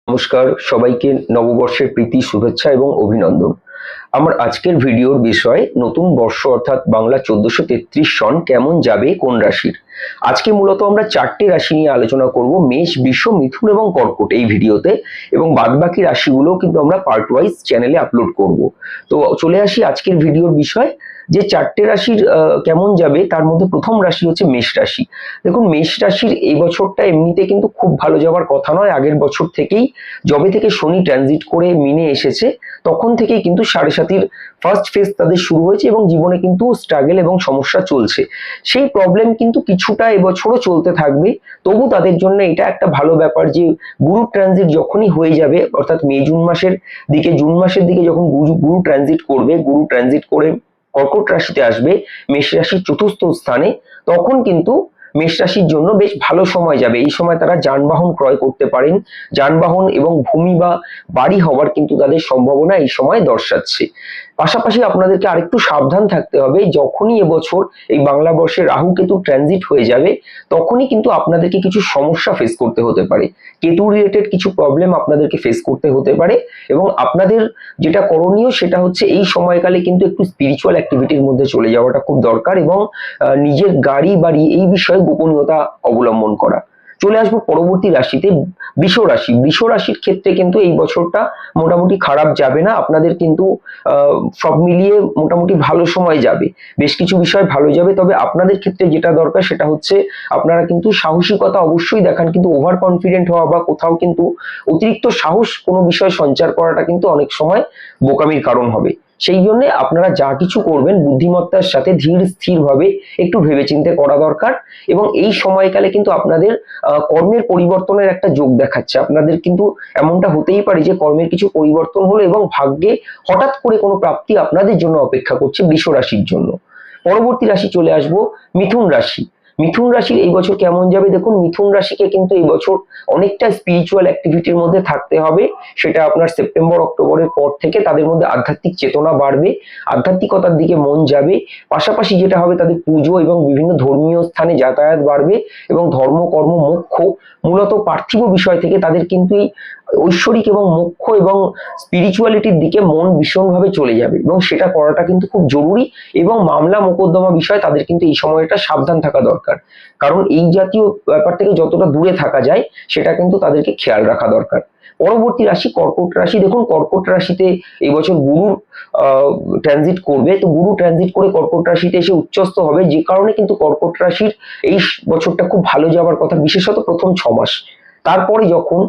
নমস্কার সবাইকে নববর্ষের প্রীতি শুভেচ্ছা এবং অভিনন্দন। আমার আজকের ভিডিওর বিষয় নতুন বর্ষ অর্থাৎ বাংলা 1433 সন কেমন যাবে কোন রাশির। আজকে মূলত আমরা চারটে রাশি নিয়ে আলোচনা করব, মেষ, বৃষ, মিথুন এবং কর্কট এই ভিডিওতে, এবং বাদবাকি রাশিগুলো কিন্তু আমরা পার্ট ওয়াইজ চ্যানেলে আপলোড করব। তো চলে আসি আজকের ভিডিওর বিষয়, যে চারটে রাশির কেমন যাবে তার মধ্যে প্রথম রাশি হচ্ছে মেষ রাশি। দেখুন, মেষ রাশির এই বছরটা এমনিতে কিন্তু খুব ভালো যাওয়ার কথা নয়। আগের বছর থেকেই, যবে থেকে শনি ট্রানজিট করে মিনে এসেছে তখন থেকেই কিন্তু সাড়ে সাতির ফার্স্ট ফেজ তাদের শুরু হয়েছে এবং জীবনে কিন্তু স্ট্রাগল এবং সমস্যা চলছে। সেই প্রবলেম কিন্তু কিছুটা এবছরও চলতে থাকবে। তবু তাদের জন্য এটা একটা ভালো ব্যাপার যে গুরু ট্রানজিট যখনই হয়ে যাবে, অর্থাৎ জুন মাসের দিকে যখন গুরু ট্রানজিট করবে, গুরু ট্রানজিট করে কর্কট রাশিতে আসবে, মেষ রাশির চতুর্থ স্থানে, তখন কিন্তু মেষ রাশির জন্য বেশ ভালো সময় যাবে। এই সময় তারা যানবাহন ক্রয় করতে পারেন। যানবাহন এবং ভূমি বা বাড়ি হওয়ার কিন্তু তাদের সম্ভাবনা এই সময় দর্শাচ্ছে। পাশাপাশি আপনাদেরকে আরেকটু সাবধান থাকতে হবে, যখনই এবছর এই বাংলা বর্ষে রাহু কেতু ট্রানজিট হয়ে যাবে তখনই কিন্তু আপনাদেরকে কিছু সমস্যা ফেস করতে হতে পারে। কেতু রিলেটেড কিছু প্রবলেম আপনাদেরকে ফেস করতে হতে পারে, এবং আপনাদের যেটা করণীয় সেটা হচ্ছে এই সময়কালে কিন্তু একটু স্পিরিচুয়াল অ্যাক্টিভিটির মধ্যে চলে যাওয়াটা খুব দরকার, এবং নিজের গাড়ি বাড়ি এই বিষয়ে গোপনীয়তা অবলম্বন করা। চলে আসবো পরবর্তী রাশিতে, বৃষ রাশি। বৃষ রাশির ক্ষেত্রে কিন্তু এই বছরটা মোটামুটি খারাপ যাবে না। আপনাদের কিন্তু সব মিলিয়ে মোটামুটি ভালো সময় যাবে, বেশ কিছু বিষয় ভালো যাবে। তবে আপনাদের ক্ষেত্রে যেটা দরকার সেটা হচ্ছে আপনারা কিন্তু সাহসিকতা অবশ্যই দেখান, কিন্তু ওভার কনফিডেন্ট হওয়া বা কোথাও কিন্তু অতিরিক্ত সাহস কোনো বিষয় সঞ্চার করাটা কিন্তু অনেক সময় বোকামির কারণ হবে। সেই জন্য আপনারা যা কিছু করবেন বুদ্ধিমত্তার সাথে ধীর স্থির ভাবে একটু ভেবেচিন্তে করা দরকার। এবং এই সময়কালে কিন্তু আপনাদের কর্মের পরিবর্তনের একটা যোগ দেখাচ্ছে। আপনাদের কিন্তু এমনটা হতেই পারে যে কর্মের কিছু পরিবর্তন হলো এবং ভাগ্যে হঠাৎ করে কোনো প্রাপ্তি আপনাদের জন্য অপেক্ষা করছে বৃষ রাশির জন্য। পরবর্তী রাশি চলে আসবো মিথুন রাশি। মিথুন রাশির এই বছর কেমন যাবে দেখুন, মিথুন রাশিকে কিন্তু এই বছর অনেকটা স্পিরিচুয়াল অ্যাক্টিভিটির মধ্যে থাকতে হবে। সেটা আপনার সেপ্টেম্বর অক্টোবরের পর থেকে তাদের মধ্যে আধ্যাত্মিক চেতনা বাড়বে, আধ্যাত্মিকতার দিকে মন যাবে। পাশাপাশি যেটা হবে, তাদের পুজো এবং বিভিন্ন ধর্মীয় স্থানে যাতায়াত বাড়বে, এবং ধর্ম কর্ম মোক্ষ, মূলত পার্থিব বিষয় থেকে তাদের কিন্তু এই ঐশ্বরিক এবং মোক্ষ এবং স্পিরিচুয়ালিটির দিকে মন ভীষণভাবে চলে যাবে, এবং সেটা করাটা কিন্তু খুব জরুরি। এবং মামলা মোকদ্দমা বিষয় তাদের কিন্তু এই সময়টা সাবধান থাকা দরকার, কারণ এই জাতীয় ব্যাপার থেকে যতটা দূরে থাকা যায় সেটা কিন্তু তাদেরকে খেয়াল রাখা দরকার। পরবর্তী রাশি কর্কট রাশি। দেখুন, কর্কট রাশিতে এই বছর গুরু ট্রানজিট করবে। তো গুরু ট্রানজিট করে কর্কট রাশিতে এসে উচ্চস্থ হবে, যে কারণে কিন্তু কর্কট রাশির এই বছরটা খুব ভালো যাওয়ার কথা, বিশেষত প্রথম 6 মাস। তারপরে যখন